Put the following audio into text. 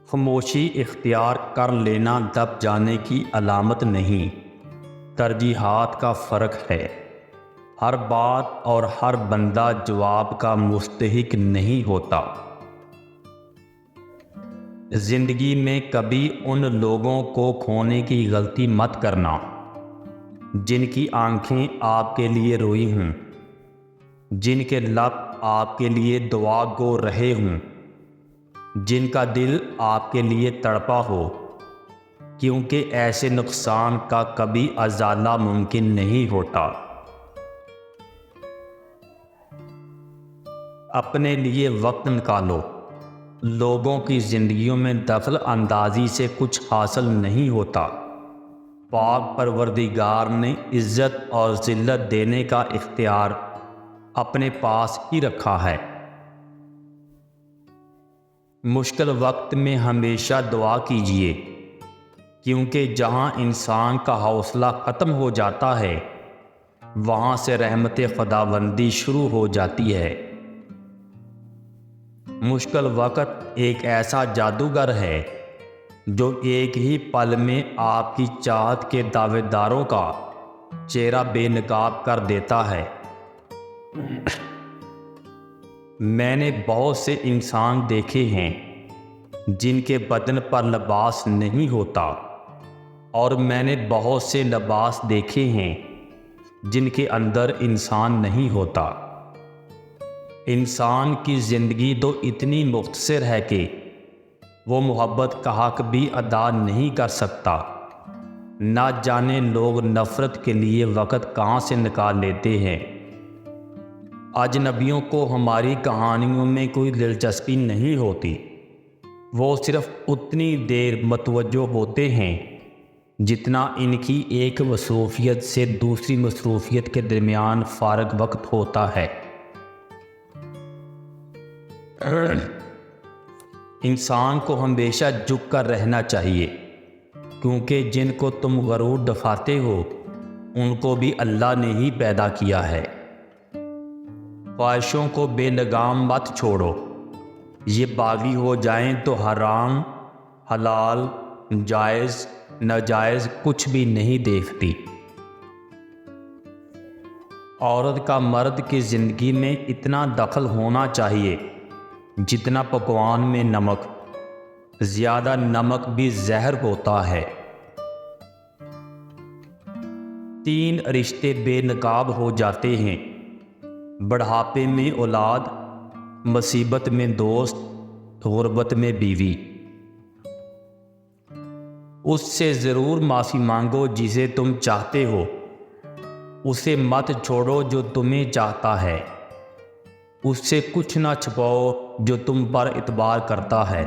خاموشی اختیار کر لینا دب جانے کی علامت نہیں، ترجیحات کا فرق ہے۔ ہر بات اور ہر بندہ جواب کا مستحق نہیں ہوتا۔ زندگی میں کبھی ان لوگوں کو کھونے کی غلطی مت کرنا جن کی آنکھیں آپ کے لیے روئی ہوں، جن کے لب آپ کے لیے دعا گو رہے ہوں، جن کا دل آپ کے لیے تڑپا ہو، کیونکہ ایسے نقصان کا کبھی ازالہ ممکن نہیں ہوتا۔ اپنے لیے وقت نکالو۔ لوگوں کی زندگیوں میں دخل اندازی سے کچھ حاصل نہیں ہوتا۔ پاک پروردگار نے عزت اور ذلت دینے کا اختیار اپنے پاس ہی رکھا ہے۔ مشکل وقت میں ہمیشہ دعا کیجیے، کیونکہ جہاں انسان کا حوصلہ ختم ہو جاتا ہے وہاں سے رحمت خداوندی شروع ہو جاتی ہے۔ مشکل وقت ایک ایسا جادوگر ہے جو ایک ہی پل میں آپ کی چاہت کے دعوے داروں کا چہرہ بے نقاب کر دیتا ہے۔ میں نے بہت سے انسان دیکھے ہیں جن کے بدن پر لباس نہیں ہوتا، اور میں نے بہت سے لباس دیکھے ہیں جن کے اندر انسان نہیں ہوتا۔ انسان کی زندگی تو اتنی مختصر ہے کہ وہ محبت کا حق بھی ادا نہیں کر سکتا۔ نہ جانے لوگ نفرت کے لیے وقت کہاں سے نکال لیتے ہیں۔ اجنبیوں کو ہماری کہانیوں میں کوئی دلچسپی نہیں ہوتی، وہ صرف اتنی دیر متوجہ ہوتے ہیں جتنا ان کی ایک مصروفیت سے دوسری مصروفیت کے درمیان فارغ وقت ہوتا ہے۔ انسان کو ہمیشہ جھک کر رہنا چاہیے، کیونکہ جن کو تم غرور دکھاتے ہو ان کو بھی اللہ نے ہی پیدا کیا ہے۔ خواہشوں کو بے لگام مت چھوڑو، یہ باغی ہو جائیں تو حرام، حلال، جائز، ناجائز کچھ بھی نہیں دیکھتی۔ عورت کا مرد کی زندگی میں اتنا دخل ہونا چاہیے جتنا پکوان میں نمک۔ زیادہ نمک بھی زہر ہوتا ہے۔ 3 رشتے بے نقاب ہو جاتے ہیں: بڑھاپے میں اولاد، مصیبت میں دوست، غربت میں بیوی۔ اس سے ضرور معافی مانگو جسے تم چاہتے ہو، اسے مت چھوڑو جو تمہیں چاہتا ہے۔ اس سے کچھ نہ چھپاؤ جو تم پر اعتبار کرتا ہے۔